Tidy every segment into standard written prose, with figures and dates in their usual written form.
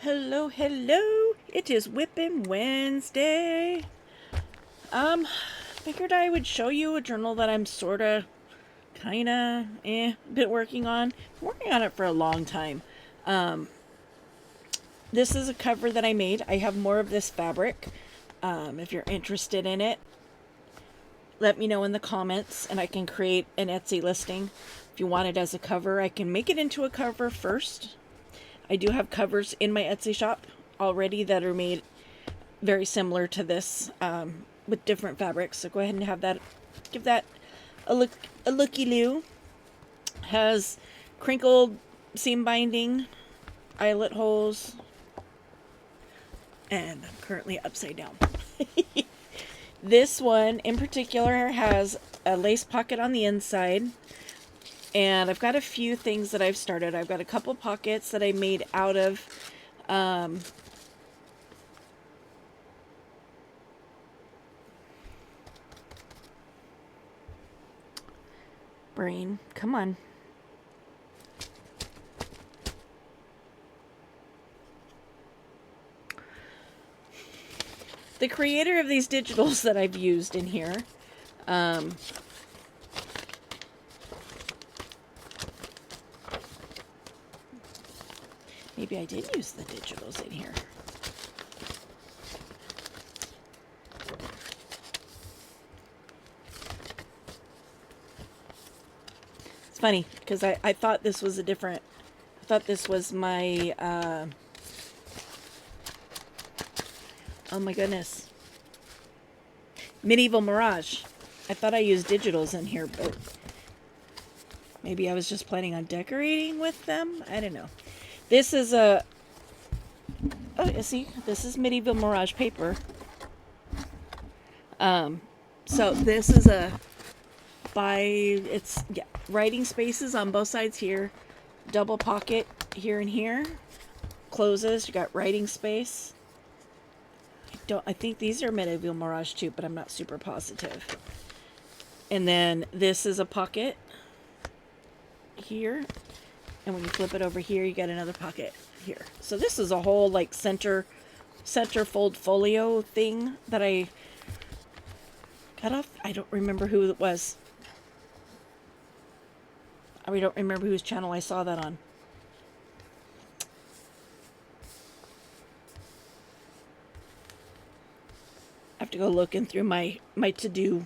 Hello, hello. It is WIP-pin Wednesday. Figured I would show you a journal that I'm sorta, kinda, been working on. Been working on it for a long time. This is a cover that I made. I have more of this fabric. If you're interested in it, let me know in the comments and I can create an Etsy listing. If you want it as a cover, I can make it into a cover first. I do have covers in my Etsy shop already that are made very similar to this, with different fabrics. So go ahead and have that, give that a look, a looky-loo. Has crinkled seam binding, eyelet holes, and I'm currently upside down. This one in particular has a lace pocket on the inside. And I've got a few things that I've started. I've got a couple pockets that I made out of brain. Come on. The creator of these digitals that I've used in here, maybe I did use the digitals in here. It's funny because I thought this was a different, I thought this was my, oh my goodness, Medieval Mirage. I thought I used digitals in here, but maybe I was just planning on decorating with them. I don't know. This is a, oh, see, this is Medieval Mirage paper. So this is a, it's, yeah, writing spaces on both sides here, double pocket here and here, closes, you got writing space. I think these are Medieval Mirage too, but I'm not super positive. And then this is a pocket here. And when you flip it over here, you get another pocket here. So this is a whole like center fold folio thing that I cut off. I don't remember who it was. I don't remember whose channel I saw that on. I have to go looking through my to-do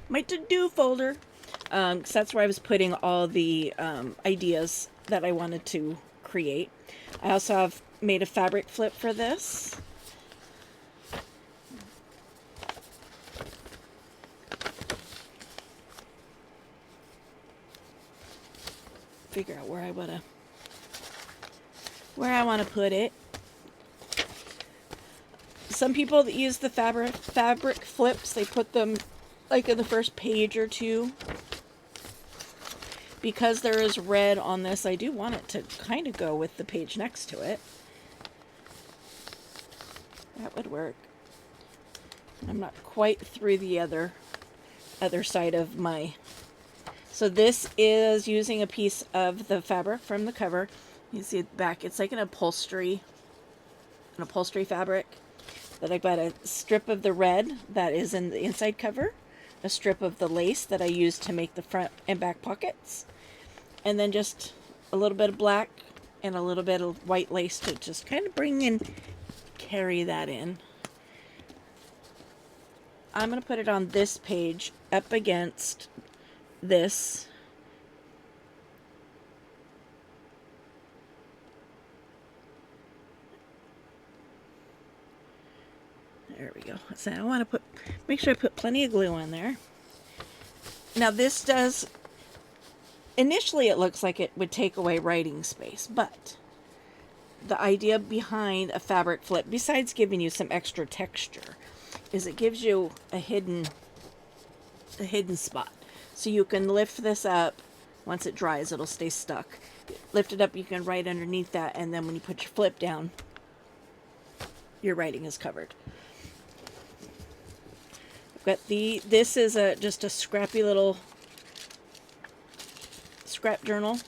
my to-do folder. So that's where I was putting all the ideas that I wanted to create. I also have made a fabric flip for this. Figure out where I want to put it. Some people that use the fabric flips, they put them like in the first page or two. Because there is red on this, I do want it to kind of go with the page next to it. That would work. I'm not quite through the other side of my... So this is using a piece of the fabric from the cover. You see it back. It's like an upholstery fabric. But I've got a strip of the red that is in the inside cover, a strip of the lace that I used to make the front and back pockets, and then just a little bit of black and a little bit of white lace to just kind of carry that in. I'm going to put it on this page up against this. There we go. So I want to make sure I put plenty of glue on there. Now this does, initially it looks like it would take away writing space, but the idea behind a fabric flip, besides giving you some extra texture, is it gives you a hidden spot. So you can lift this up. Once it dries, it'll stay stuck. Lift it up, you can write underneath that, and then when you put your flip down, your writing is covered. But this is just a scrappy little scrap journal.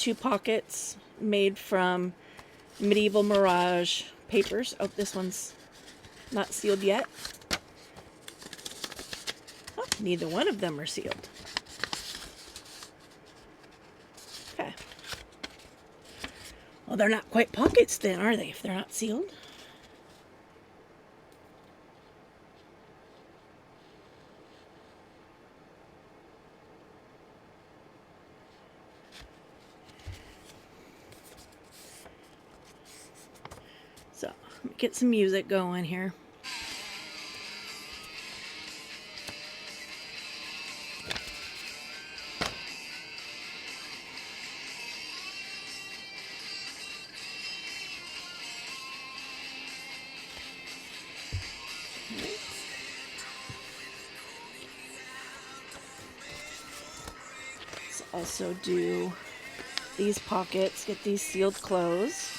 2 pockets made from Medieval Mirage papers. Oh, this one's not sealed yet. Oh, neither one of them are sealed. Okay. Well, they're not quite pockets then, are they, if they're not sealed? So, let me get some music going here. Let's also do these pockets, get these sealed closed.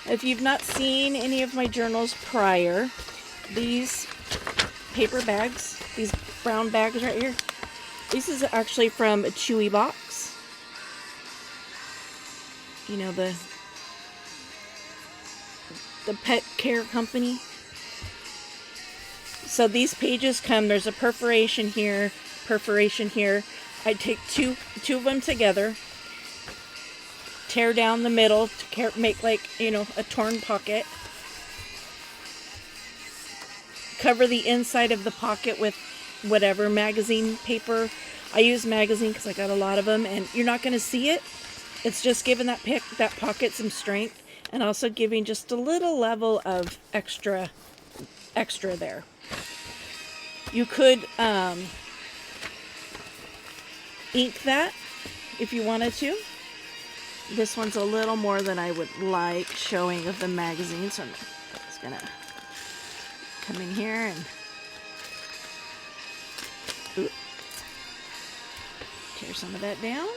If you've not seen any of my journals prior, these paper bags, these brown bags right here, this is actually from a Chewy box. You know, the pet care company. So these pages come, there's a perforation here, perforation here. I take two of them together, tear down the middle to make, like, you know, a torn pocket. Cover the inside of the pocket with whatever magazine paper. I use magazine because I got a lot of them, and you're not going to see it. It's just giving that pocket some strength, and also giving just a little level of extra there. You could ink that if you wanted to. This one's a little more than I would like showing of the magazine, so I'm just gonna come in here and tear some of that down.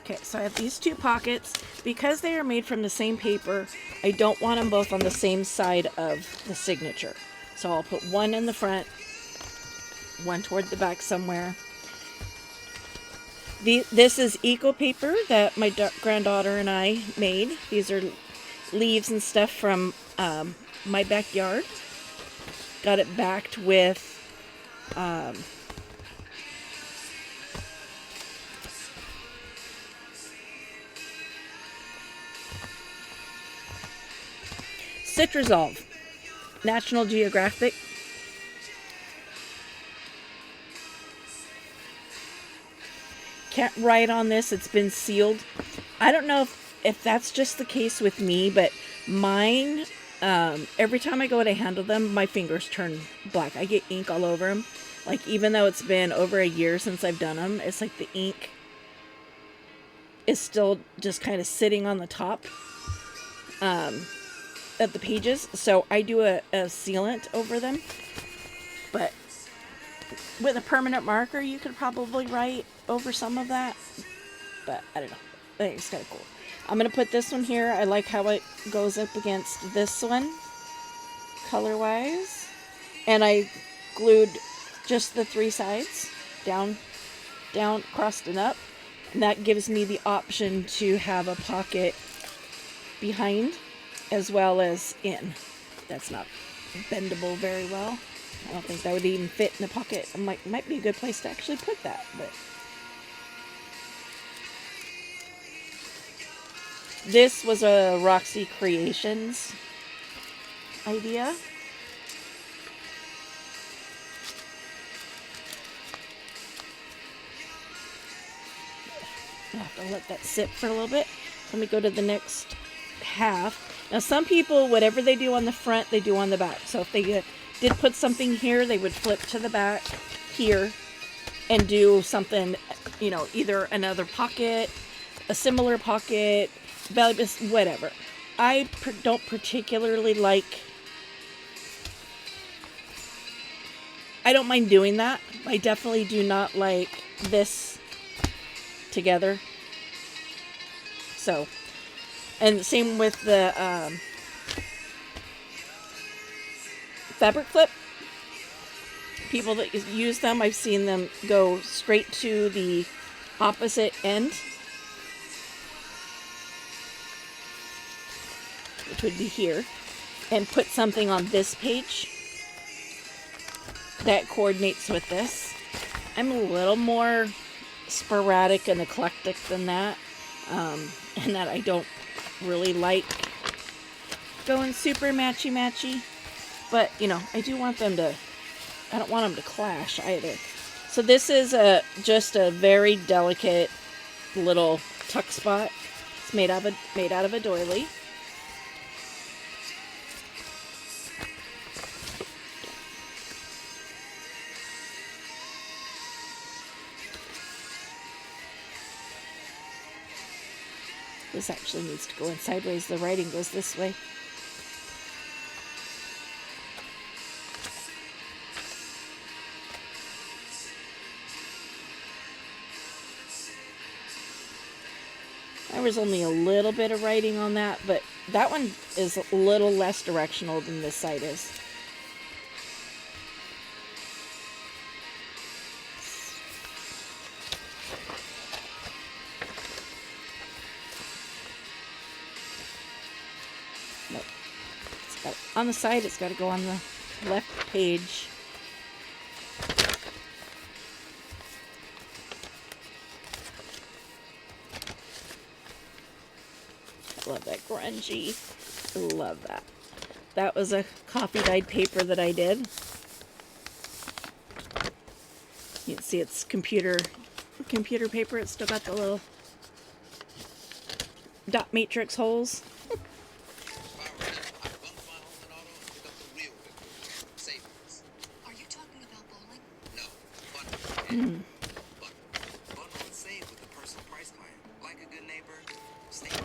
Okay, so I have these 2 pockets. Because they are made from the same paper, I don't want them both on the same side of the signature. So I'll put one in the front, one toward the back somewhere. This is eco paper that my granddaughter and I made. These are leaves and stuff from my backyard. Got it backed with Citresolve, National Geographic. Can't write on this, it's been sealed. I don't know if that's just the case with me, but mine, every time I go to handle them, my fingers turn black. I get ink all over them. Like, even though it's been over a year since I've done them, it's like the ink is still just kind of sitting on the top of the pages. So I do a sealant over them. But with a permanent marker, you could probably write over some of that. But I don't know. I think it's kind of cool. I'm going to put this one here. I like how it goes up against this one, color-wise. And I glued just the 3 sides, down, crossed and up. And that gives me the option to have a pocket behind as well as in. That's not bendable very well. I don't think that would even fit in the pocket. I'm like, might be a good place to actually put that, but this was a Roxy Creations idea. I have to let that sit for a little bit. Let me go to the next half. Now, some people, whatever they do on the front, they do on the back. So if they did put something here, they would flip to the back here and do something, you know, either another pocket, a similar pocket, belly button, whatever. I don't particularly like. I don't mind doing that. I definitely do not like this together. So, and same with the fabric clip. People that use them, I've seen them go straight to the opposite end, which would be here, and put something on this page that coordinates with this. I'm a little more sporadic and eclectic than that, and that I don't really like going super matchy-matchy, but, you know, I do want them to, I don't want them to clash either. So this is just a very delicate little tuck spot. It's made out of a doily. This actually needs to go in sideways. The writing goes this way. There was only a little bit of writing on that, but that one is a little less directional than this side is. Nope. On the side, it's got to go on the left page. Love that grungy. Love that. That was a coffee dyed paper that I did. You can see it's computer paper. It's still got the little dot matrix holes. Are you talking about bowling? No. Bundle and save with the personal price plan. Like a good neighbor, stay there.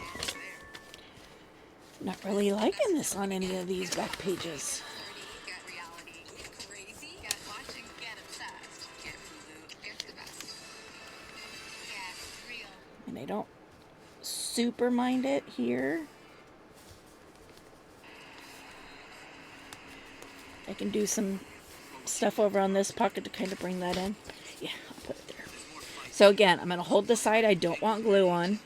Not really liking this on any of these back pages. Get reality. Get crazy. Get watching. Get obsessed. Get Hulu. It's the best. Yeah, real. And I don't super mind it here. I can do some stuff over on this pocket to kind of bring that in. Yeah, I'll put it there. So again, I'm going to hold the side I don't want glue on.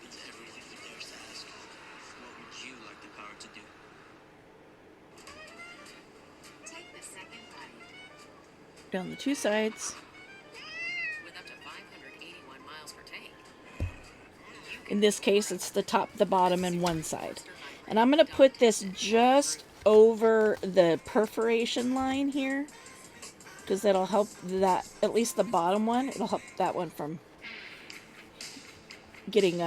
Down the two sides. With up to 581 miles per tank. In this case, it's the top, the bottom, and one side. And I'm going to put this just over the perforation line here, because that'll help that, at least the bottom one, it'll help that one from getting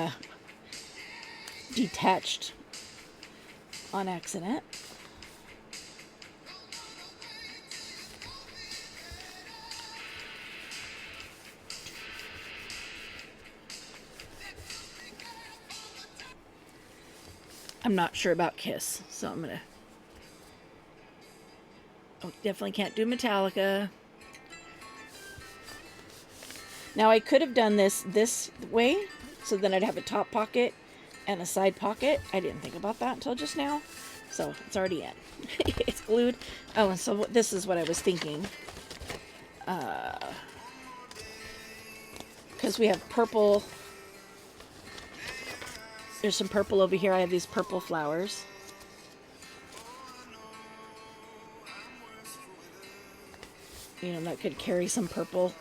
detached on accident. I'm not sure about Kiss, so I'm gonna... Oh, definitely can't do Metallica. Now I could have done this way, so then I'd have a top pocket and a side pocket. I didn't think about that until just now, so it's already in. It's glued. Oh, and so this is what I was thinking. Because we have purple... There's some purple over here. I have these purple flowers. You know, that could carry some purple.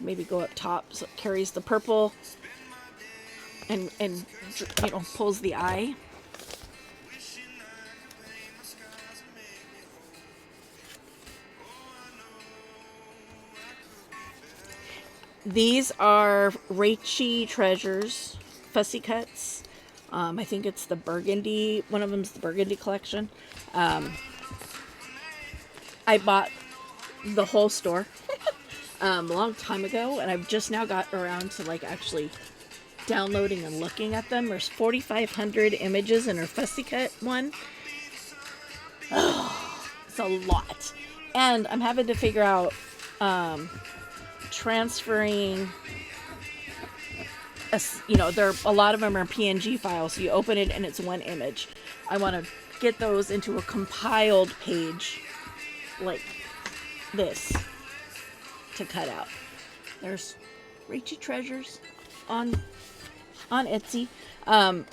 Maybe go up top so it carries the purple and you know, pulls the eye. These are Raichi Treasures Fussy Cuts. I think it's the Burgundy. One of them's the Burgundy collection. I bought the whole store a long time ago, and I've just now got around to like actually downloading and looking at them. There's 4,500 images in her fussy cut one. It's a lot. And I'm having to figure out transferring, a lot of them are PNG files. So you open it and it's one image. I want to get those into a compiled page like this to cut out. There's Rachie Treasures on Etsy. I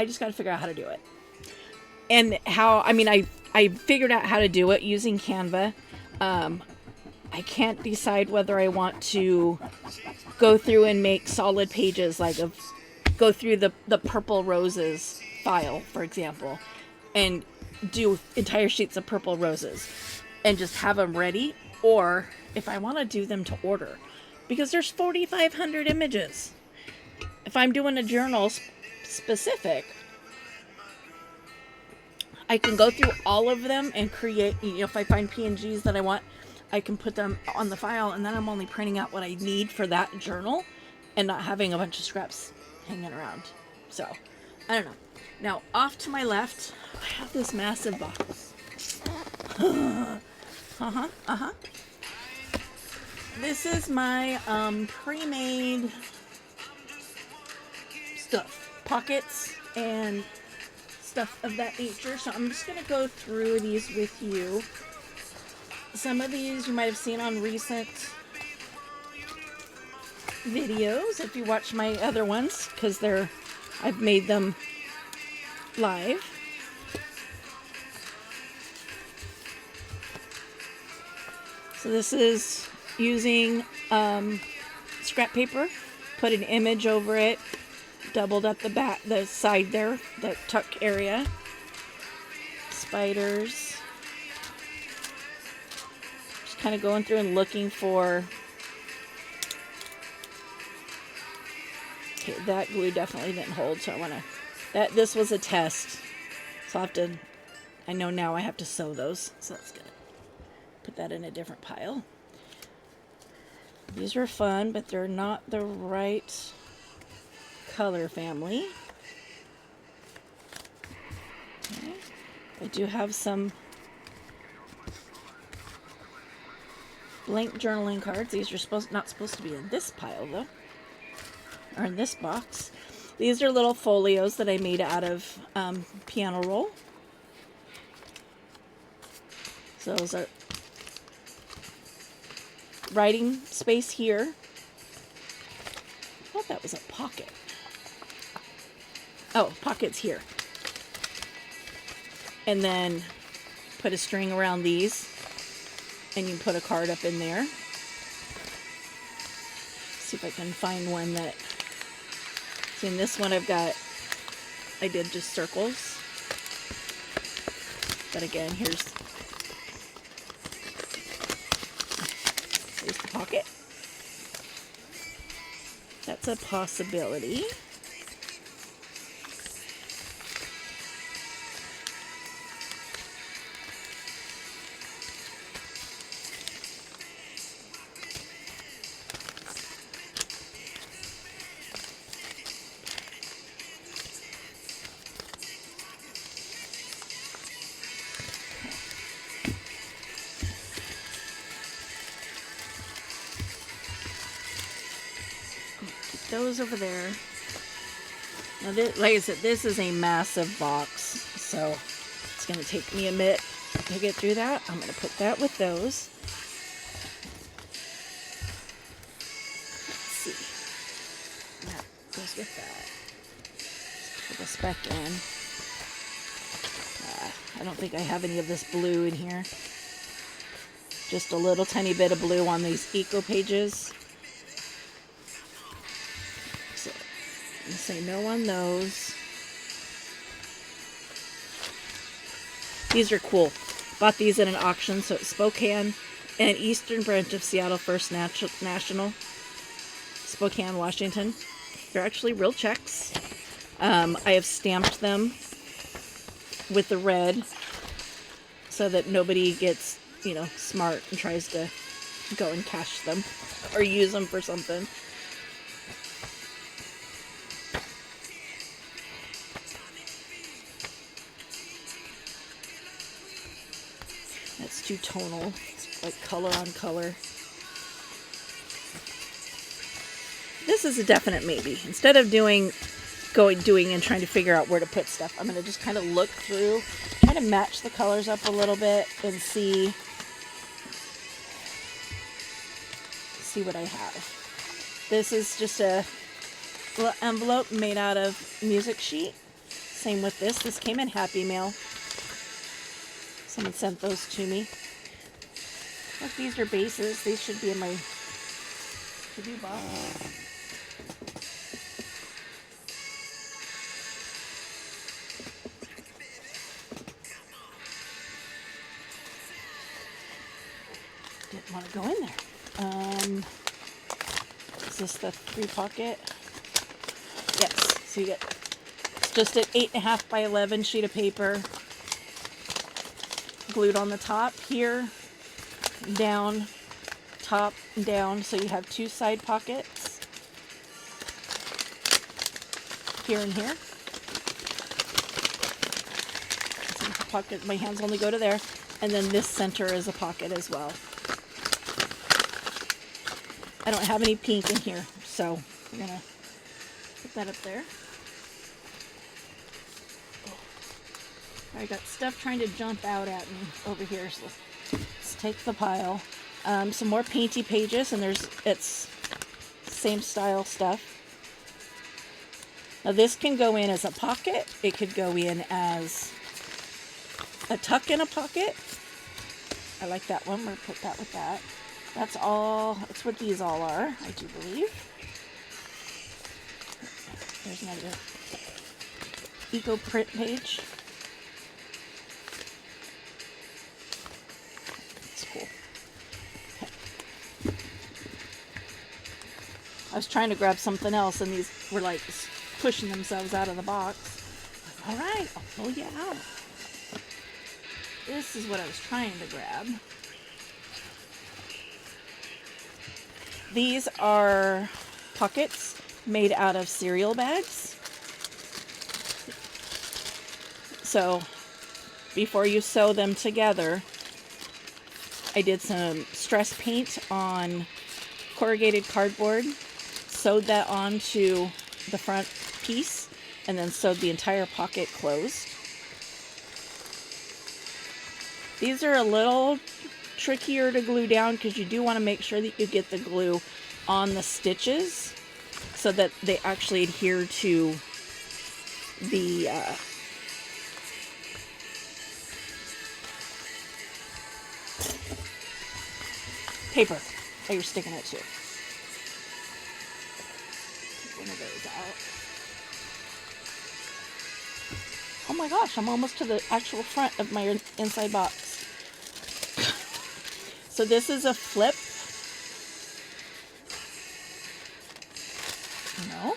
just got to figure out how to do it. And how, I figured out how to do it using Canva. I can't decide whether I want to go through and make solid pages, go through the purple roses file, for example, and do entire sheets of purple roses and just have them ready, or if I want to do them to order, because there's 4,500 images. If I'm doing a journal specific, I can go through all of them and create, if I find PNGs that I want, I can put them on the file, and then I'm only printing out what I need for that journal and not having a bunch of scraps hanging around. So, I don't know. Now, off to my left, I have this massive box. This is my pre-made stuff. Pockets and stuff of that nature. So I'm just going to go through these with you. Some of these you might have seen on recent videos if you watch my other ones, because I've made them live. So this is using scrap paper, put an image over it, doubled up the side there, the tuck area, spiders. Just kind of going through and looking for. Okay, that glue definitely didn't hold, so I want to. This was a test, so I'll have to. I know now I have to sew those, so that's good. Put that in a different pile. These are fun, but they're not the right color family. Okay. I do have some blank journaling cards. These are not supposed to be in this pile though, or in this box. These are little folios that I made out of piano roll. So those are writing space here. I thought that was a pocket. Oh, pockets here. And then put a string around these, and you can put a card up in there. See if I can find one that. See, in this one I did just circles. But again, here's the pocket. That's a possibility. Those over there. Now, like I said, this is a massive box, so it's going to take me a minute to get through that. I'm going to put that with those. Let's see. That goes with that. Let's put this back in. I don't think I have any of this blue in here. Just a little tiny bit of blue on these eco pages. Say no on those. These are cool. Bought these at an auction. So it's Spokane and Eastern Branch of Seattle First National. Spokane, Washington. They're actually real checks. I have stamped them with the red so that nobody gets, smart and tries to go and cash them or use them for something. too tonal. It's like color on color. This is a definite maybe. Instead of doing and trying to figure out where to put stuff, I'm going to just kind of look through, try to match the colors up a little bit and see what I have. This is just a little envelope made out of music sheet. Same with this. This came in Happy Mail. Someone sent those to me. Look, these are bases. These should be in my to-do box. Didn't want to go in there. Is this the 3-pocket? Yes. So you get, it's just an 8.5 by 11 sheet of paper glued on the top here, down, top, and down. So you have 2 side pockets here and here. So the pocket, my hands only go to there, and then this center is a pocket as well. I don't have any pink in here, so we're gonna put that up there. I got stuff trying to jump out at me over here, so let's take the pile. Some more painty pages, and it's same style stuff. Now this can go in as a pocket. It could go in as a tuck in a pocket. I like that one. We're gonna put that with that. That's what these all are, I do believe. There's another eco print page. That's cool. Okay. I was trying to grab something else, and these were like pushing themselves out of the box. All right, I'll pull you out. This is what I was trying to grab. These are pockets made out of cereal bags. So before you sew them together, I did some stress paint on corrugated cardboard, sewed that onto the front piece, and then sewed the entire pocket closed. These are a little trickier to glue down because you do want to make sure that you get the glue on the stitches so that they actually adhere to the paper that you're sticking it to. Take one of those out. Oh my gosh, I'm almost to the actual front of my inside box. So this is a flip. No.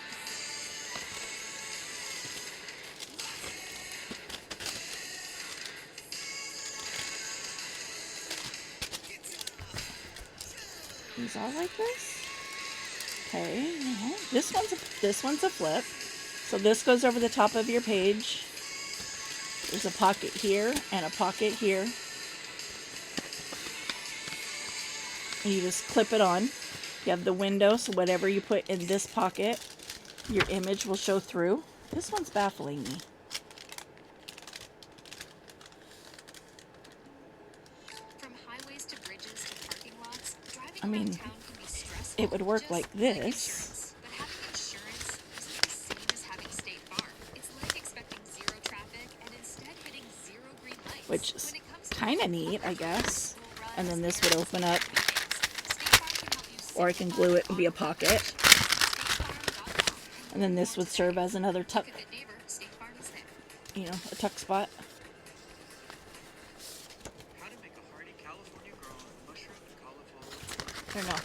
These all like this? Okay. No. This one's a flip. So this goes over the top of your page. There's a pocket here and a pocket here. You just clip it on. You have the window, so whatever you put in this pocket, your image will show through. This one's baffling me. From highways to bridges to parking lots, driving I mean, around town can be stressful. it would work Just like like this. insurance. But having insurance isn't the same as having State Farm. It's like expecting zero traffic and instead hitting 0 green lights. Which is When it comes to kind of neat, I guess. And then this would open up, or I can glue it and be a pocket. And then this would serve as another tuck, you know, a tuck spot. How to make a hearty California girl with mushroom and cauliflower. I don't know.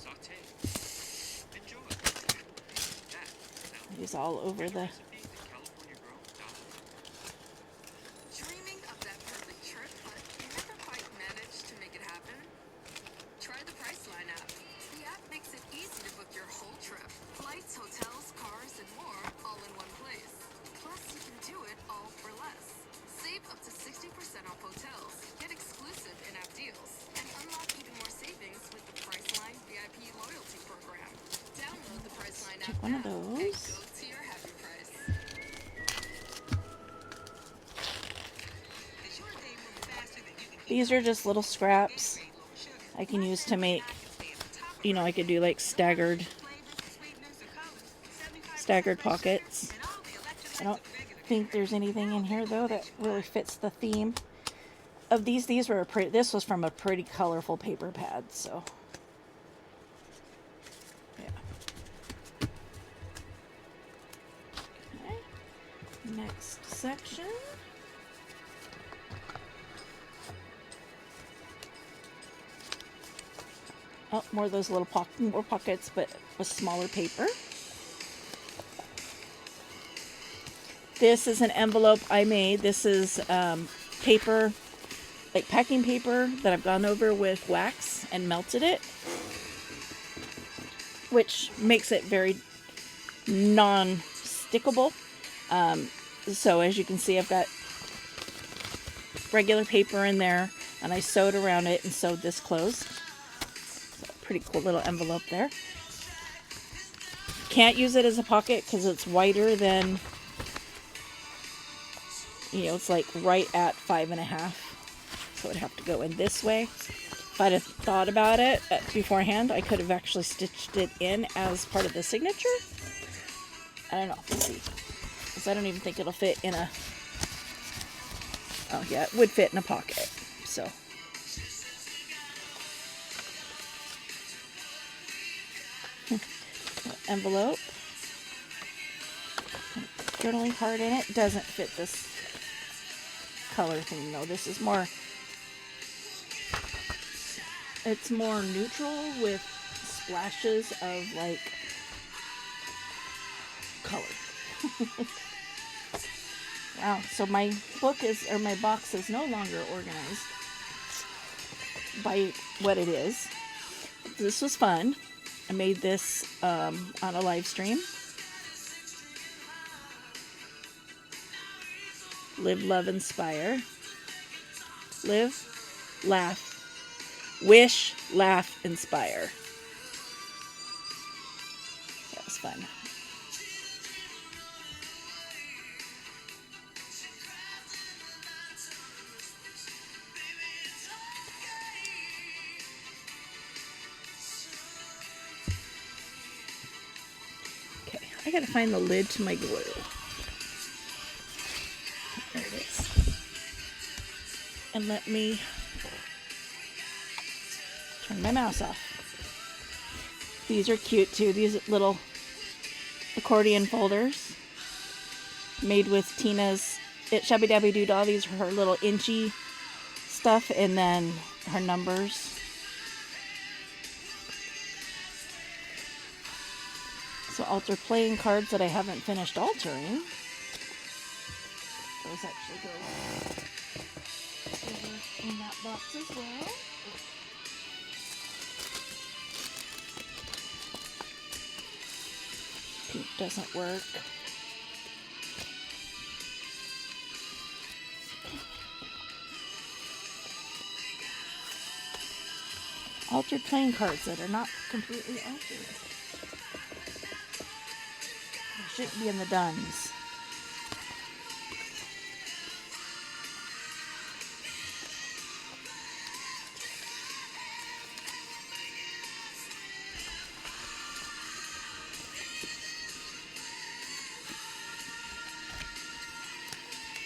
Saute. Enjoy. That Use all over the. dreaming of that perfect trip, but never quite managed to make it happen? Try the Priceline app. The app makes it easy to book your whole trip. Flights, hotels, cars, and more, all in one place. Plus, you can do it all for less. one of And those. go to your happy price. These are just little scraps I can use to make, you know, I could do like staggered pockets. I don't think there's anything in here though that really fits the theme of these. These were this was from a pretty colorful paper pad, so yeah. Okay. Next section. Oh, more of those little more pockets, but with smaller paper. This is an envelope I made. This is paper, like packing paper that I've gone over with wax and melted it, which makes it very non-stickable. So as you can see, I've got regular paper in there, and I sewed around it and sewed this closed. So pretty cool little envelope there. Can't use it as a pocket because it's wider than, you know, it's like right at 5.5. So it'd have to go in this way. If I'd have thought about it beforehand, I could have actually stitched it in as part of the signature. I don't know. Let's see. Because I don't even think it'll fit in a... Oh, yeah, it would fit in a pocket. So... envelope. Journaling card in it. Doesn't fit this color thing, though. This is more... It's more neutral with splashes of, like, color. Wow, so my my box is no longer organized by what it is. This was fun. I made this on a live stream. Live, love, inspire. Live, laugh, wish, laugh, inspire. That was fun. Okay, I gotta find the lid to my glue. There it is. And let me turn my mouse off. These are cute too. These little accordion folders made with Tina's Shabby Dabby Doodah. These are her little inchy stuff, and then her numbers. So alter playing cards that I haven't finished altering. Those actually go over in that box as well. Pink doesn't work. Altered playing cards that are not completely altered. They shouldn't be in the duns.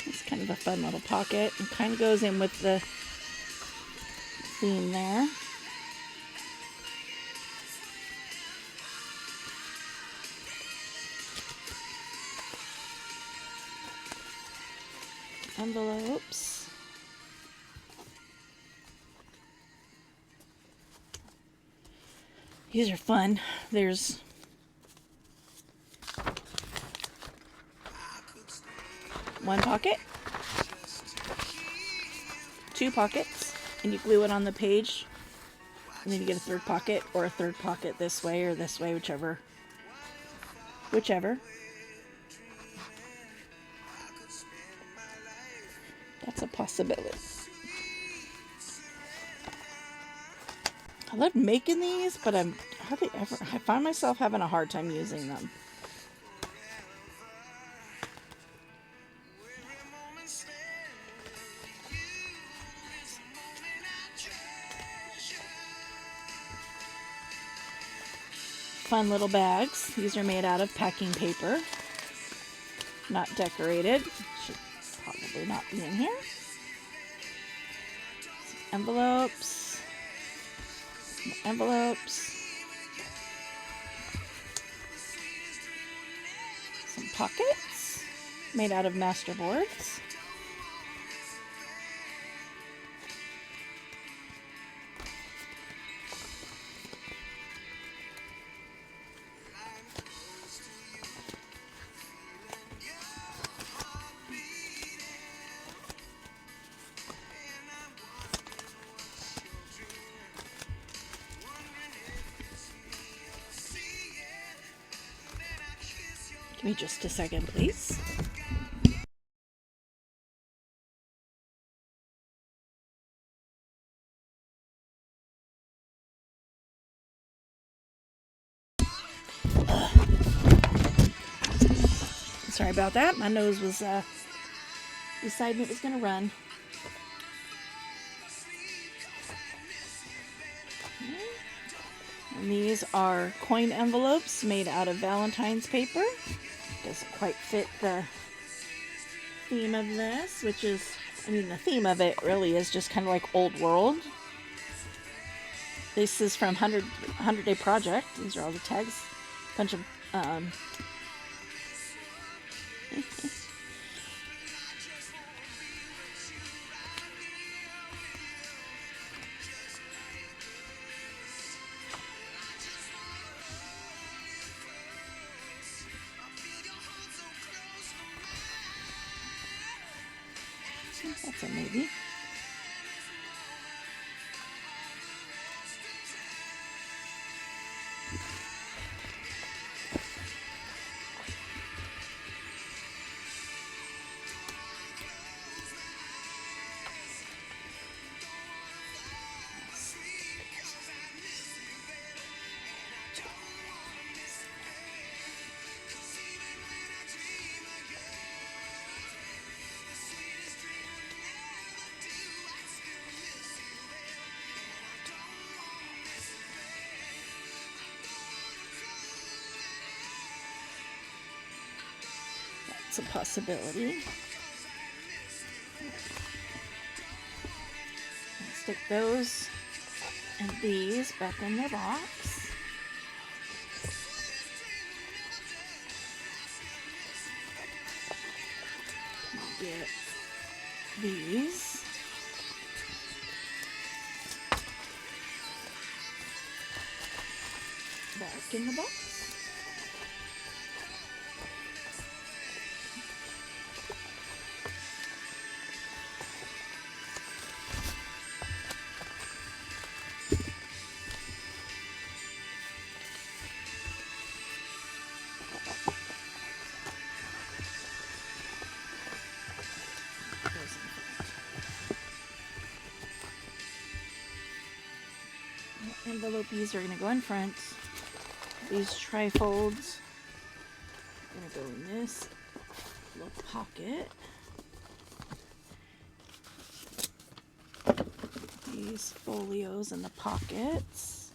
It's kind of a fun little pocket. It kind of goes in with the theme there. Envelopes. These are fun. There's one pocket, two pockets, and you glue it on the page, and then you get a third pocket, or a third pocket this way or this way, whichever. That's a possibility. I love making these, but I find myself having a hard time using them. fun little bags. These are made out of packing paper. Not decorated. Should probably not be in here. Some envelopes. Some envelopes. Some pockets made out of masterboards. Give me just a second, please. Sorry about that. My nose was deciding it was going to run. And these are coin envelopes made out of Valentine's paper. Doesn't quite fit the theme of this, which is, I mean, the theme of it really is just kind of like old world. This is from 100 Day Project. These are all the tags. Bunch of that's a maybe. That's a possibility. Stick those and these back in their box. I'll get these. Back in the box. Envelopes are going to go in front. These trifolds are going to go in this little pocket. These folios in the pockets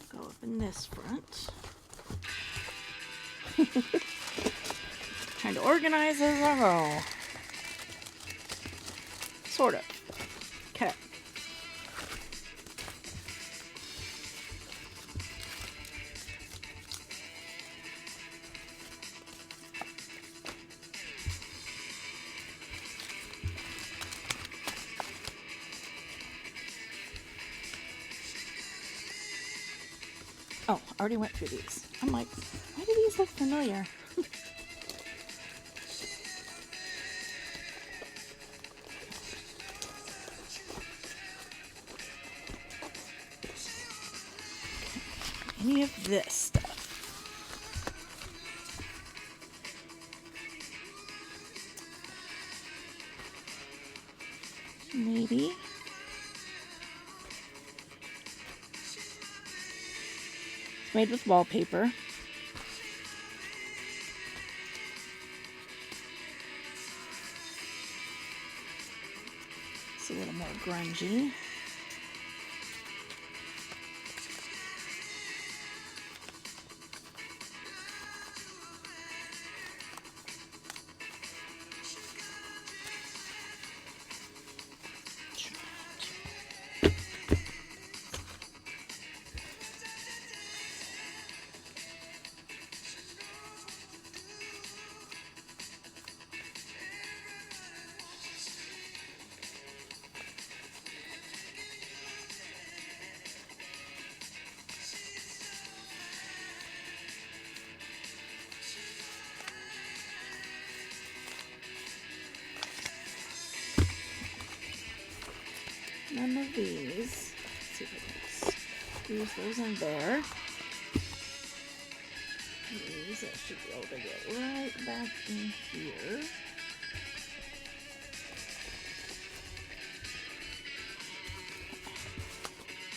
go up in this front. Trying to organize as I go. Sort of. Okay. Oh, I already went through these. I'm like, why do these look familiar? Any of this stuff. Maybe. It's made with wallpaper. It's a little more grungy. none of these. Let's see if I can squeeze those in there. These I should be able to get right back in here.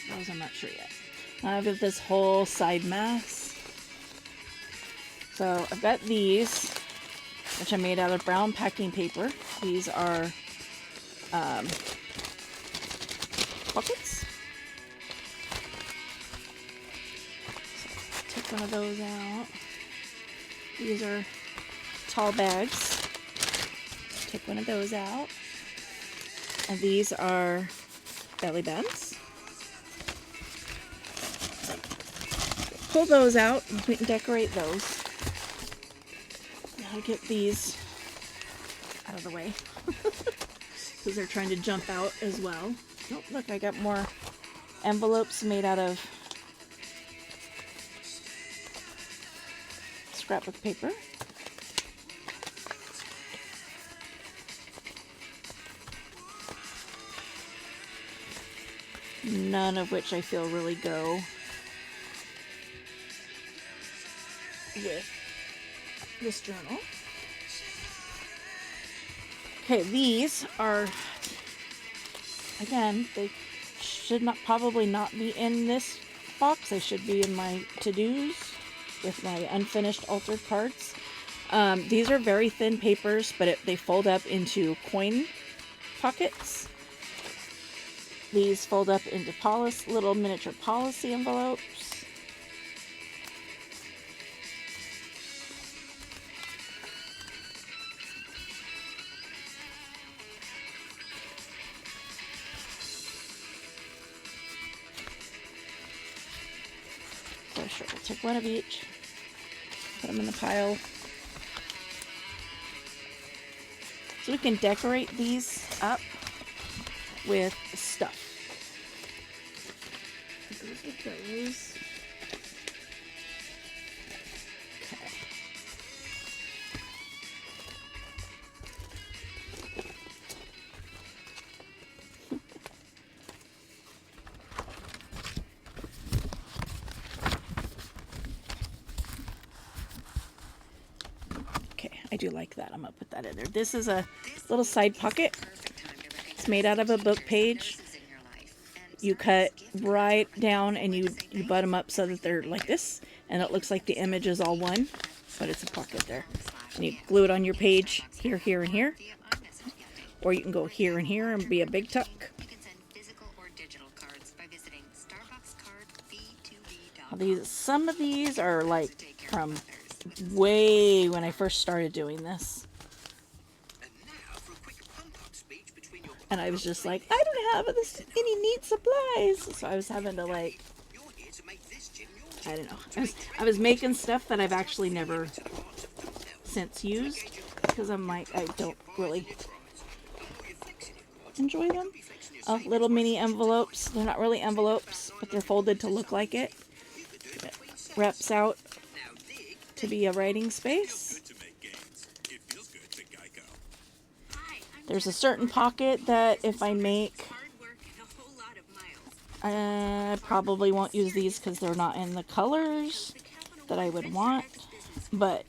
Those I'm not sure yet. I've got this whole side mess. So I've got these, which I made out of brown packing paper. These are pockets. So take one of those out. These are tall bags. Take one of those out. And these are belly bands. Pull those out and we can decorate those. Now get these out of the way because they're trying to jump out as well. Oh, look, I got more envelopes made out of scrapbook paper. None of which I feel really go with this journal. Okay, these are, again, they should not probably not be in this box. They should be in my to-dos with my unfinished altered cards. These are very thin papers, but they fold up into coin pockets. These fold up into little miniature policy envelopes. So sure, we'll take one of each, put them in the pile. So we can decorate these up with stuff. Those with those. Okay. Okay, I do like that. I'm gonna put that in there. This is a little side pocket. It's made out of a book page. You cut right down and you butt them up so that they're like this, and it looks like the image is all one, but it's a pocket there. And you glue it on your page here, here, and here, or you can go here and here and be a big tuck. Some of these are like from way when I first started doing this. And I was just like, I don't have any neat supplies. So I was having to like, I don't know. I was making stuff that I've actually never since used. Because I'm like, I don't really enjoy them. Little mini envelopes. They're not really envelopes, but they're folded to look like it. It reps out to be a writing space. There's a certain pocket that if I make, I probably won't use these because they're not in the colors that I would want. But,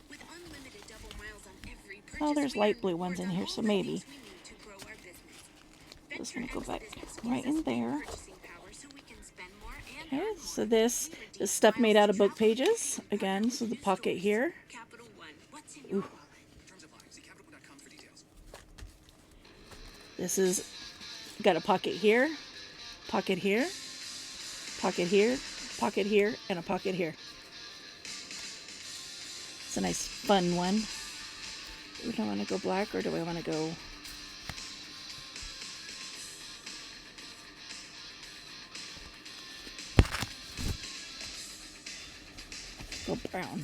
well, there's light blue ones in here, so maybe. Just going to go back right in there. Okay, so this is stuff made out of book pages. Again, so the pocket here. Ooh. This is got a pocket here, pocket here, pocket here, pocket here, and a pocket here. It's a nice fun one. Do I want to go black or do I want to go brown?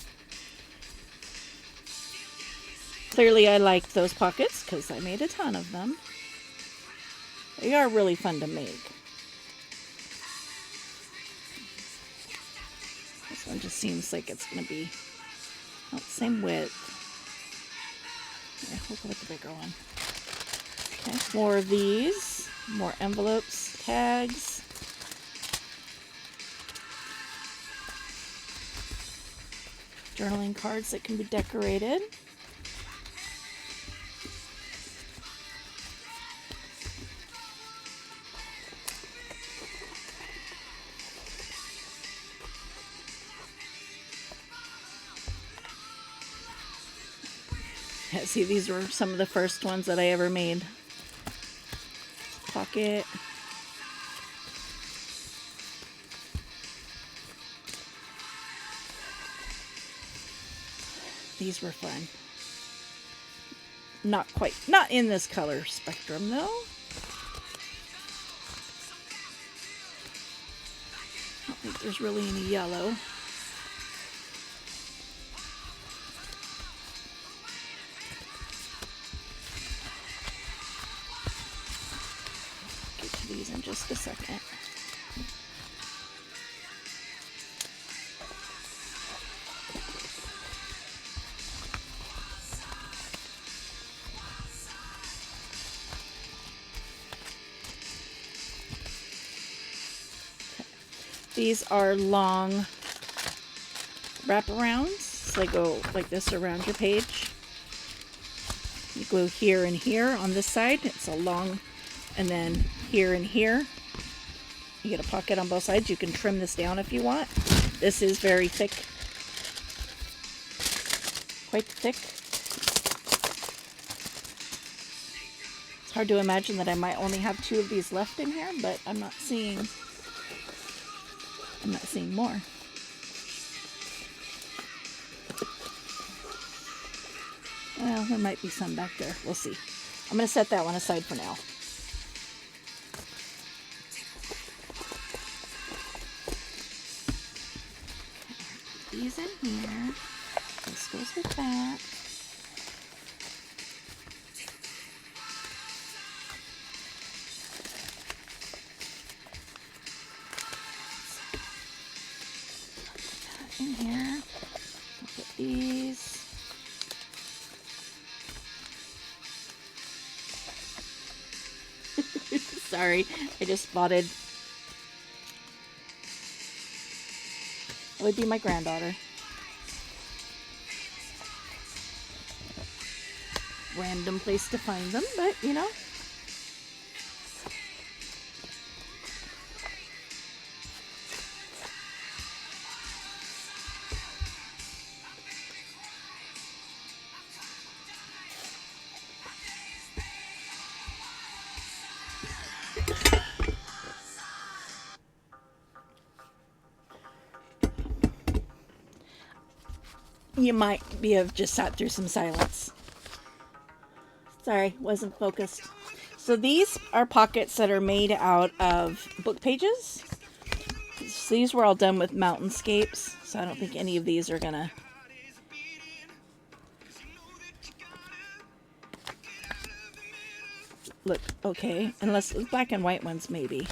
Clearly I like those pockets because I made a ton of them. They are really fun to make. This one just seems like it's going to be about the same width. Yeah, we'll go with the bigger one. Okay, more of these. More envelopes, tags. Journaling cards that can be decorated. Yeah, see, these were some of the first ones that I ever made. Pocket. These were fun. Not quite, not in this color spectrum though. I don't think there's really any yellow. Get to these in just a second. These are long wraparounds. So they go like this around your page. You glue here and here on this side. It's a long, and then here and here. You get a pocket on both sides. You can trim this down if you want. This is very thick. Quite thick. It's hard to imagine that I might only have 2 of these left in here, but I'm not seeing more. Well, there might be some back there. We'll see. I'm going to set that one aside for now. These in here. This goes with that. In here. I'll put these. Sorry, I just spotted. It would be my granddaughter. Random place to find them, but you know. You might have just sat through some silence. Sorry, wasn't focused. So these are pockets that are made out of book pages. So these were all done with mountainscapes, so I don't think any of these are gonna look okay, unless the black and white ones maybe.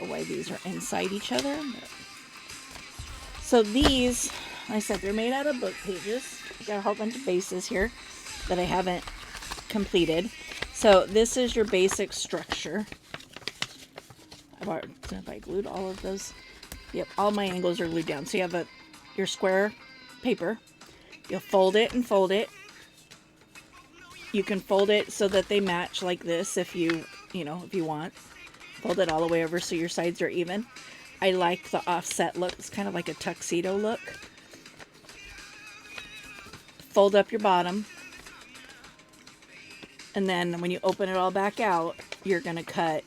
Why these are inside each other. So these, like I said, they're made out of book pages. I've got a whole bunch of bases here that I haven't completed. So this is your basic structure. Have I glued all of those? Yep, all my angles are glued down. So you have your square paper. You'll fold it and fold it. You can fold it so that they match like this if you want. Fold it all the way over so your sides are even. I like the offset look. It's kind of like a tuxedo look. Fold up your bottom. And then when you open it all back out, you're going to cut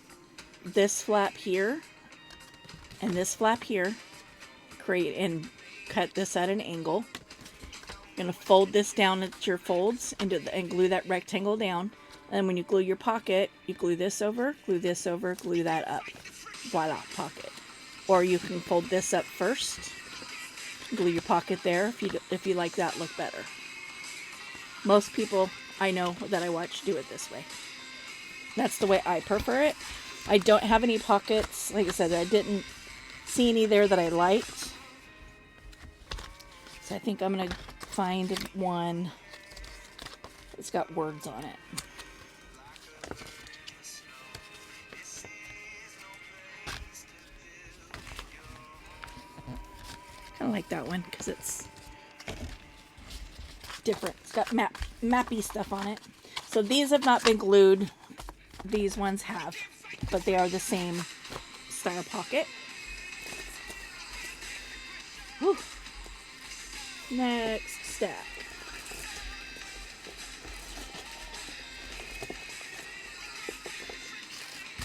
this flap here and this flap here. And cut this at an angle. You're going to fold this down at your folds and glue that rectangle down. And when you glue your pocket, you glue this over, glue that up. Voila, pocket. or you can fold this up first, glue your pocket there if you like that look better. Most people I know that I watch do it this way. That's the way I prefer it. I don't have any pockets. Like I said, I didn't see any there that I liked. So I think I'm going to find one that's got words on it. Kind of like that one because it's different. It's got mappy stuff on it. So these have not been glued. These ones have, but they are the same style pocket. Whew. Next stack.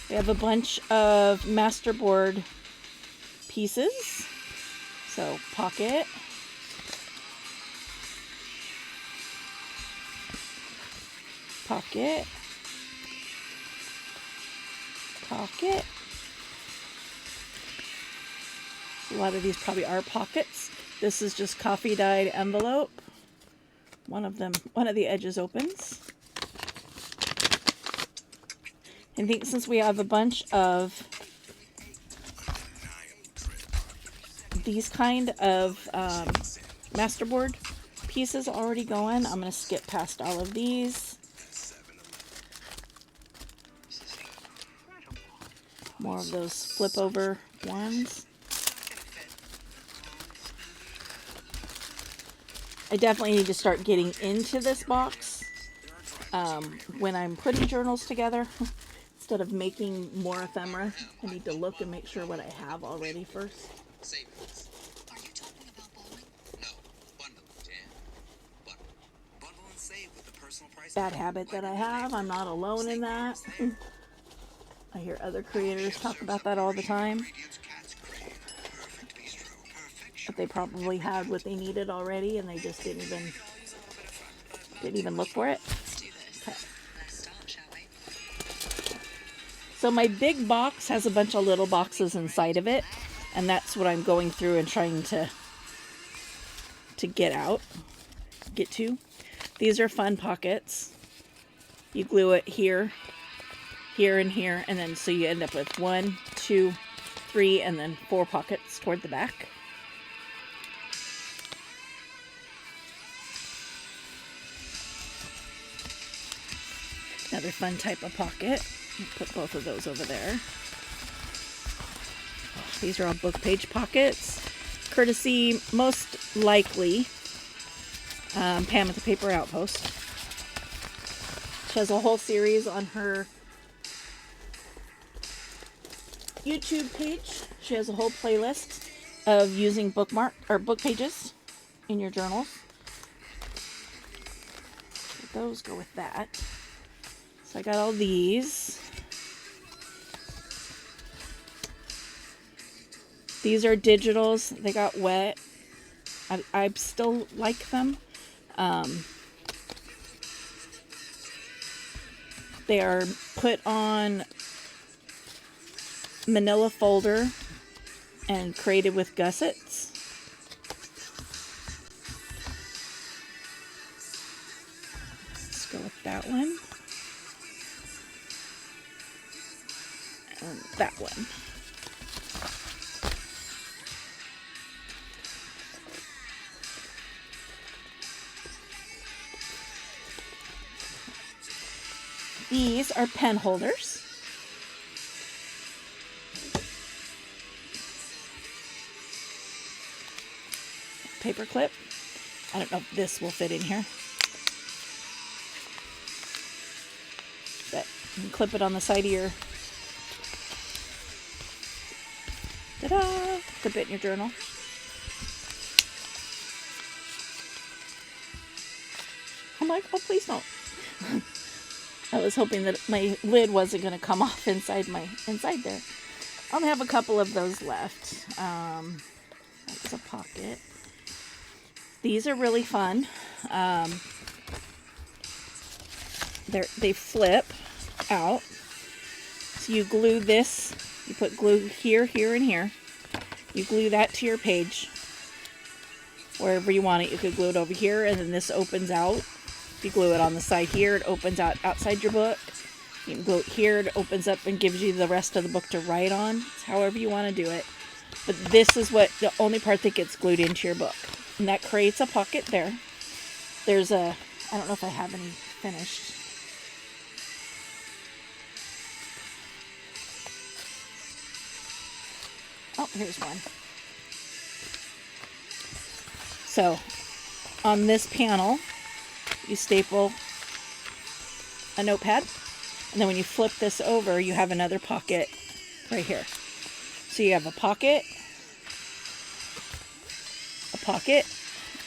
We have a bunch of masterboard pieces. So pocket, pocket, pocket. A lot of these probably are pockets. This is just coffee dyed envelope. One of the edges opens. I think since we have a bunch of these kind of masterboard pieces already going, I'm going to skip past all of these. More of those flip over ones. I definitely need to start getting into this box when I'm putting journals together. Instead of making more ephemera, I need to look and make sure what I have already first. Are you talking about bowling? No, bundle, Jan. Bundle and save with the personal price. Bad habit that I have. I'm not alone in that. I hear other creators talk about that all the time. But they probably had what they needed already and they just didn't even look for it. Okay. So my big box has a bunch of little boxes inside of it, and that's what I'm going through and trying to get to. These are fun pockets. You glue it here, here, and here, and then so you end up with 1, 2, 3, and then 4 pockets toward the back. Another fun type of pocket. Put both of those over there. These are all book page pockets. Courtesy, most likely, Pam at the Paper Outpost. She has a whole series on her YouTube page. She has a whole playlist of using book pages in your journals. So those go with that. So I got all these. These are digitals. They got wet. I still like them. They are put on manila folder and created with gussets. Let's go with that one. And that one. These are pen holders. Paper clip. I don't know if this will fit in here. But you can clip it on the side of your... Ta-da! Clip it in your journal. I'm like, oh, please don't. I was hoping that my lid wasn't going to come off inside there. I only have a couple of those left. That's a pocket. These are really fun. They flip out. So you glue this. You put glue here, here, and here. You glue that to your page. Wherever you want it, you could glue it over here, and then this opens out. If you glue it on the side here, it opens out outside your book. You can glue it here, it opens up and gives you the rest of the book to write on. It's however you want to do it. But this is what the only part that gets glued into your book. And that creates a pocket there. There's a, I don't know if I have any finished. Oh, here's one. So, on this panel, you staple a notepad, and then when you flip this over, you have another pocket right here. So you have a pocket,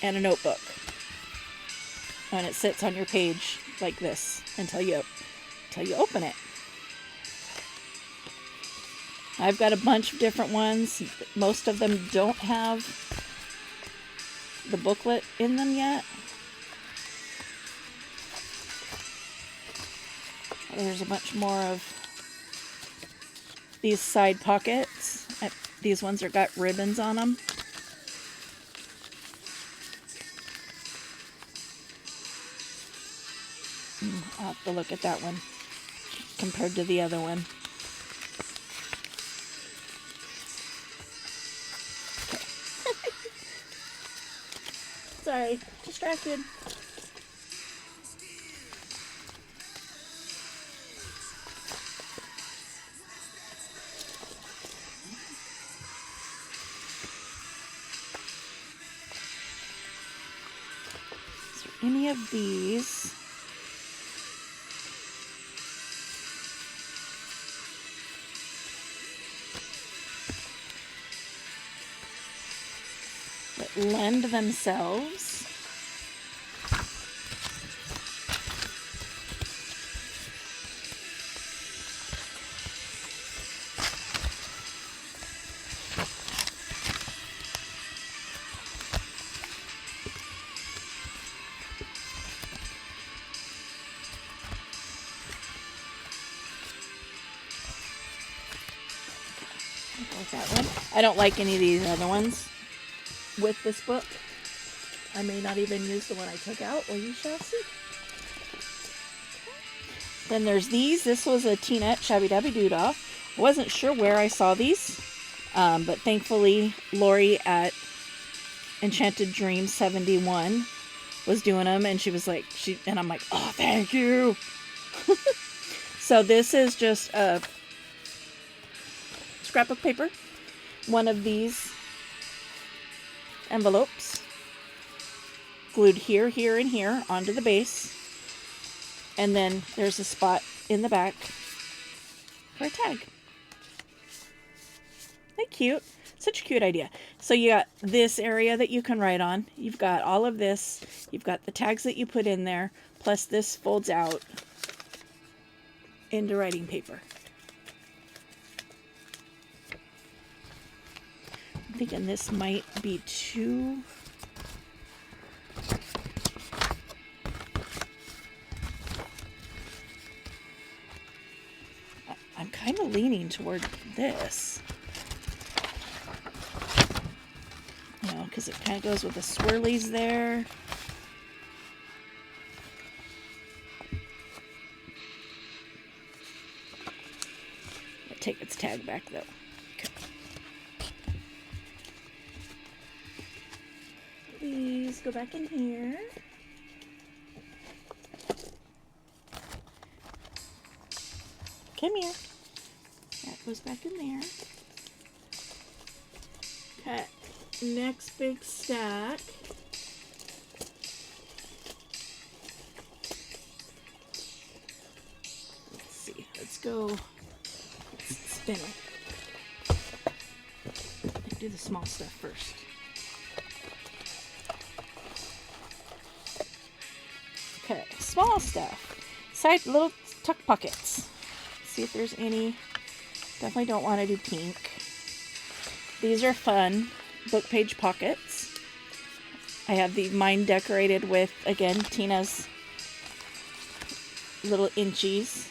and a notebook. And it sits on your page like this until you open it. I've got a bunch of different ones. Most of them don't have the booklet in them yet. There's a bunch more of these side pockets. These ones are got ribbons on them. I'll have to look at that one compared to the other one. Sorry, distracted. Is there any of these? That lend themselves? That one. I don't like any of these other ones with this book. I may not even use the one I took out, or you shall see. Then there's these. This was a Tina Shabby Dabby Doodah. I wasn't sure where I saw these, but thankfully Lori at Enchanted Dream 71 was doing them, and she was like, and I'm like, oh, thank you. So this is just a scrapbook paper, one of these envelopes glued here, here, and here onto the base, and then there's a spot in the back for a tag. Isn't that cute? Such a cute idea. So you got this area that you can write on. You've got all of this. You've got the tags that you put in there, plus this folds out into writing paper. I'm thinking this might be too... I'm kind of leaning toward this. You know, because it kind of goes with the swirlies there. I'll take its tag back though. Okay. Please go back in here. Come here. That goes back in there. Okay. Next big stack. Let's see. Let's go. Let's spin it. Let's do the small stuff first. Okay, small stuff. Side little tuck pockets. See if there's any. Definitely don't want to do pink. These are fun book page pockets. I have mine decorated with, again, Tina's little inchies.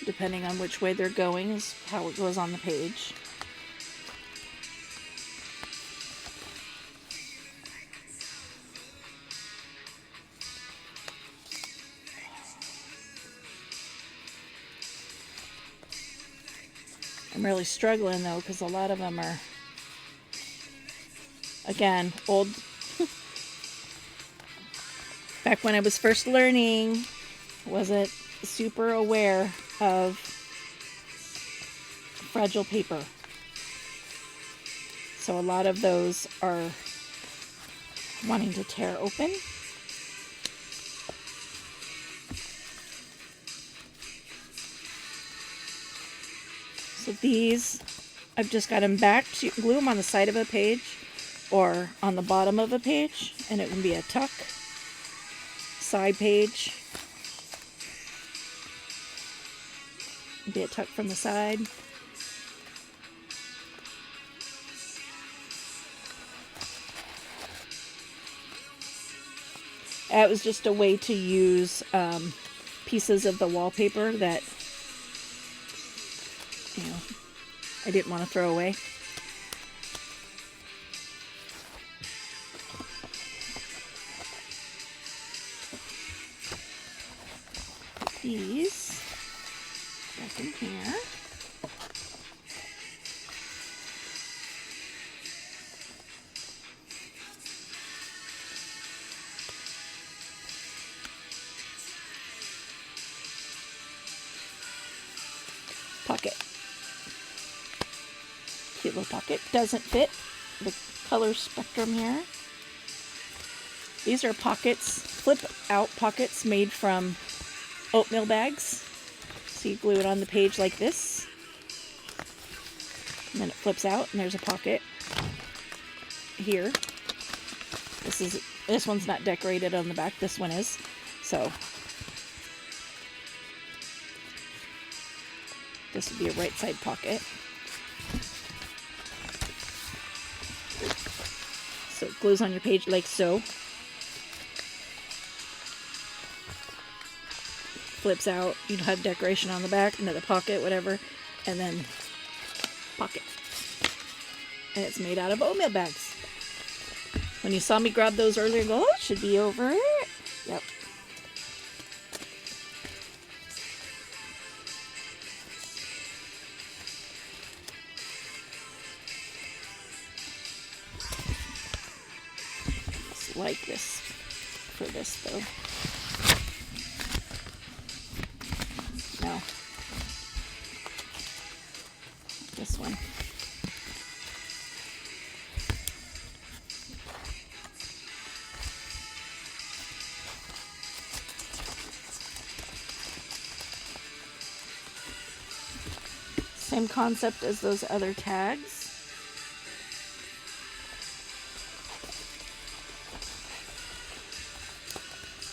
Depending on which way they're going is how it goes on the page. I'm really struggling though because a lot of them are, again, old. Back when I was first learning, wasn't super aware of fragile paper. So a lot of those are wanting to tear open. So these, I've just got them back to glue them on the side of a page or on the bottom of a page, and it can be a tuck, side page, be a tuck from the side. It was just a way to use pieces of the wallpaper that, you know, I didn't want to throw away. These back in here. Pocket. Cute little pocket. Doesn't fit the color spectrum here. These are pockets, flip out pockets made from oatmeal bags. So you glue it on the page like this. And then it flips out and there's a pocket here. This one's not decorated on the back, this one is. So this would be a right side pocket. So it glues on your page like so. Flips out, you have decoration on the back, another pocket, whatever, and then pocket. And it's made out of oatmeal bags. When you saw me grab those earlier, go, oh, it should be over here. Yep. Just like this for this though. No. This one. Same concept as those other tags.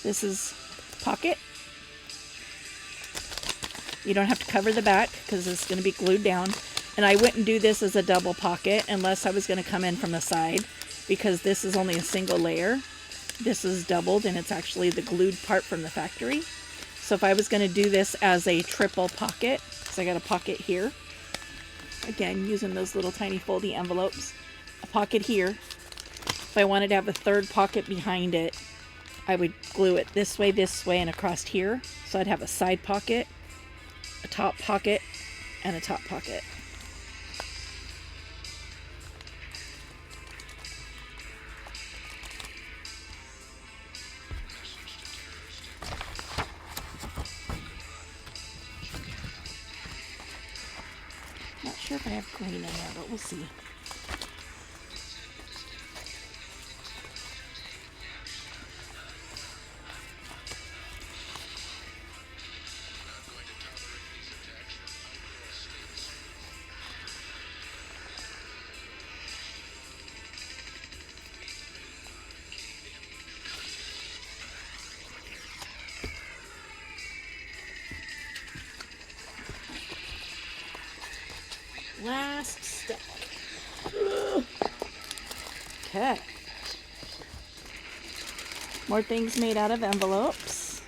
This is pocket. You don't have to cover the back because it's going to be glued down. And I wouldn't do this as a double pocket unless I was going to come in from the side, because this is only a single layer. This is doubled and it's actually the glued part from the factory. So if I was going to do this as a triple pocket, because I got a pocket here, again using those little tiny foldy envelopes, a pocket here. If I wanted to have a third pocket behind it, I would glue it this way, and across here. So I'd have a side pocket, a top pocket, and a top pocket. Not sure if I have green in there, but we'll see. Last step. Okay. More things made out of envelopes.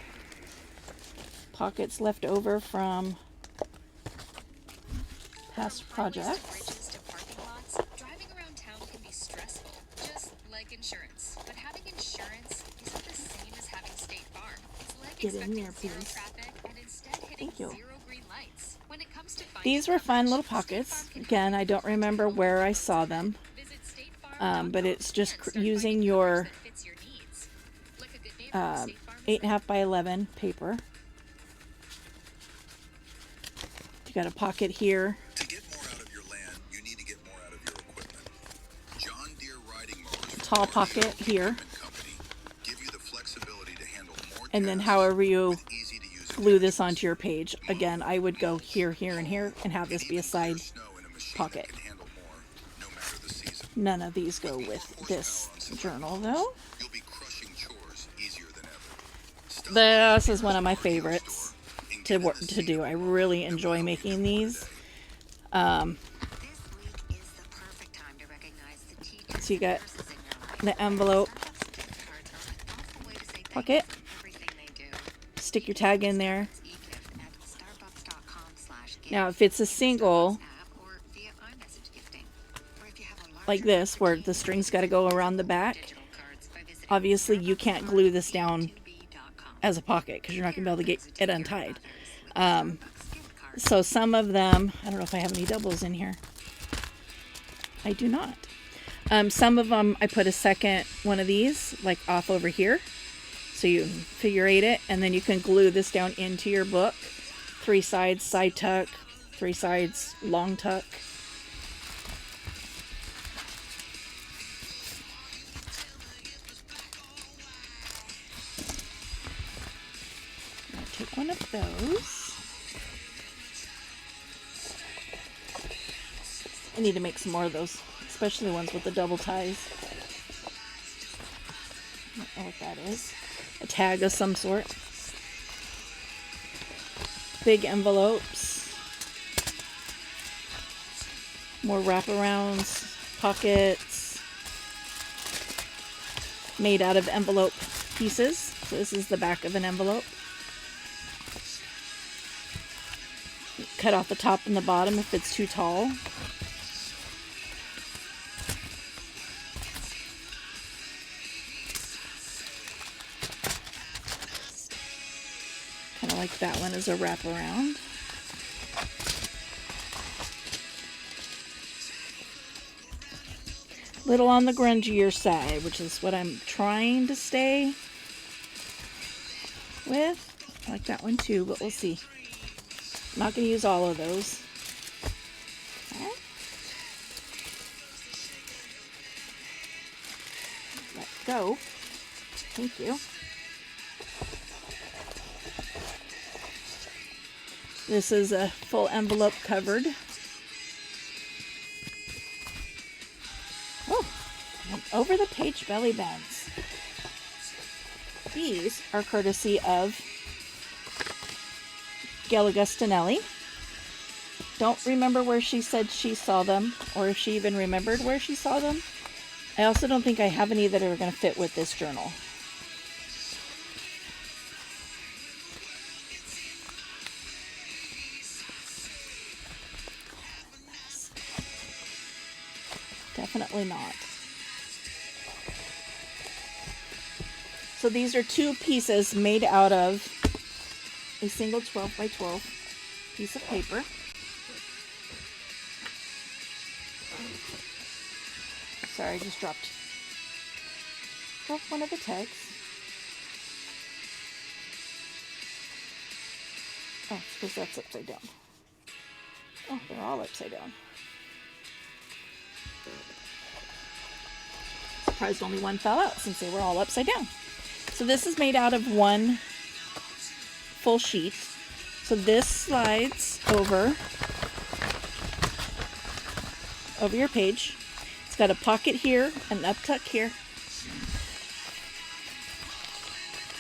Pockets left over from past projects. To parking lots, driving around town can be stressful, just like insurance. But having insurance isn't the same as having State Farm. It's like Get in expecting there, zero please. traffic and instead hitting Thank you. zero green lights. When it comes to These were fun little pockets. Again, I don't remember where I saw them, but it's just using your 8.5 by 11 paper. You got a pocket here. To get more out of your land, you need to get more out of your equipment. John Deere riding mowers Tall pocket here. Company give you the flexibility to handle more And then tasks however you with easy-to-use glue this onto your page. Again, I would go here, here, and here, and have this be a side snow in a machine pocket. that can handle more, no matter the season. None of these go with this journal, though. You'll be crushing chores easier than ever. This is one of my favorites to do. I really enjoy making these. This week is the perfect time to recognize the teachers So you got and nurses in your life. the envelope Cards are a thoughtful way to say thank you pocket. for everything they do. Stick your tag in there. E-gift at starbucks.com/gift Now, if it's a single, app or via iMessage gifting. Or if you have a larger like this, where the string's got to go around the back, digital cards by visiting obviously you can't glue this down starbucks.com. as a pocket because you're not going to be able to get it untied. Starbucks gift cards. So some of them, I don't know if I have any doubles in here. I do not. Some of them I put a second one of these like off over here. So you figure eight it, and then you can glue this down into your book. 3 sides side tuck, 3 sides long tuck. I'll take one of those. I need to make some more of those, especially the ones with the double ties. I don't know what that is. A tag of some sort. Big envelopes. More wraparounds, pockets. Made out of envelope pieces. So this is the back of an envelope. Cut off the top and the bottom if it's too tall. Kind of like that one as a wraparound. Little on the grungier side, which is what I'm trying to stay with. I like that one too, but we'll see. I'm not going to use all of those. Okay. Let go. Thank you. This is a full envelope covered. Oh, and over the page belly bands. These are courtesy of Gail Agustinelli. Don't remember where she said she saw them, or if she even remembered where she saw them. I also don't think I have any that are going to fit with this journal. Definitely not. So these are 2 pieces made out of a single 12 by 12 piece of paper. Sorry, I just dropped one of the tags. Oh, it's because that's upside down. Oh, they're all upside down. Surprised only one fell out since they were all upside down. So this is made out of 1 full sheet. So this slides over your page. It's got a pocket here, an up tuck here.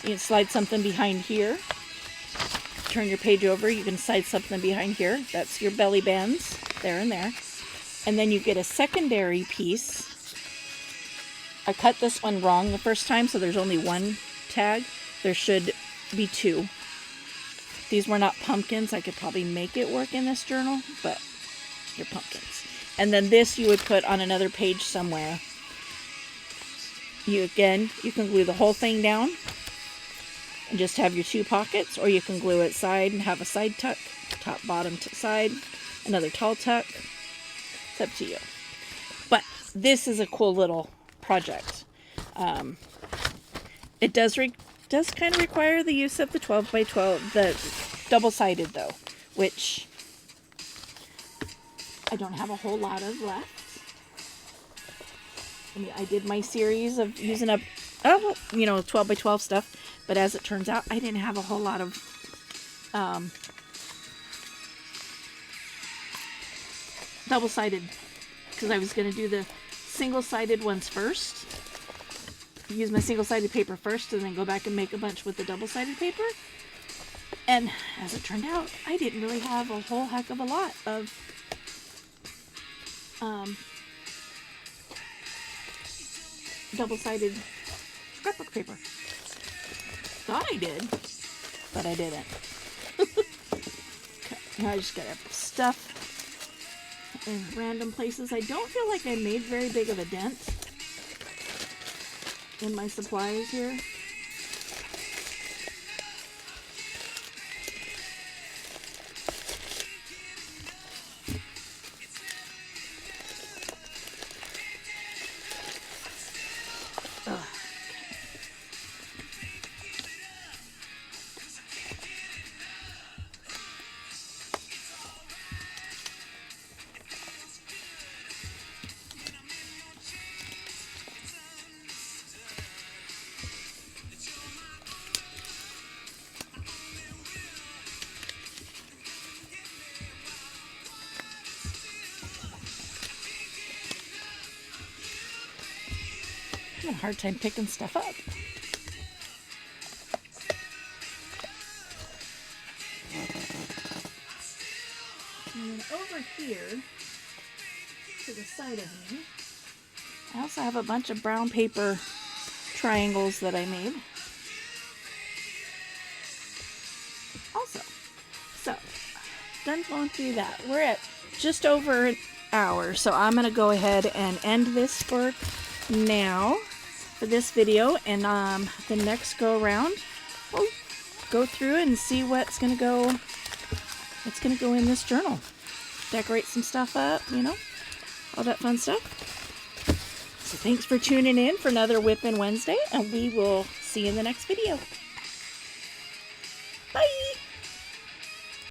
You can slide something behind here. Turn your page over, you can slide something behind here. That's your belly bands, there and there. And then you get a secondary piece. I cut this one wrong the first time, so there's only 1 tag. There should be 2. These were not pumpkins. I could probably make it work in this journal, but they're pumpkins. And then this you would put on another page somewhere. You can glue the whole thing down. and just have your 2 pockets, or you can glue it side and have a side tuck, top, bottom side, another tall tuck. It's up to you. But this is a cool little project. It does kind of require the use of the 12 by 12, the double-sided though, which I don't have a whole lot of left. I mean, I did my series of using up, 12 by 12 stuff, but as it turns out, I didn't have a whole lot of double-sided, because I was going to do the single-sided ones first. Use my single-sided paper first, and then go back and make a bunch with the double-sided paper. And as it turned out, I didn't really have a whole heck of a lot of double-sided scrapbook paper. Thought I did, but I didn't. Okay, now I just gotta stuff in random places. I don't feel like I made very big of a dent in my supplies here. I'm having a hard time picking stuff up. And then over here, to the side of me, I also have a bunch of brown paper triangles that I made. Also, so, done going through that. We're at just over an hour, so I'm going to go ahead and end this for now, for this video, and the next go around, we'll go through and see what's going to go in this journal. Decorate some stuff up, all that fun stuff. So thanks for tuning in for another WIP-pin Wednesday, and we will see you in the next video. Bye!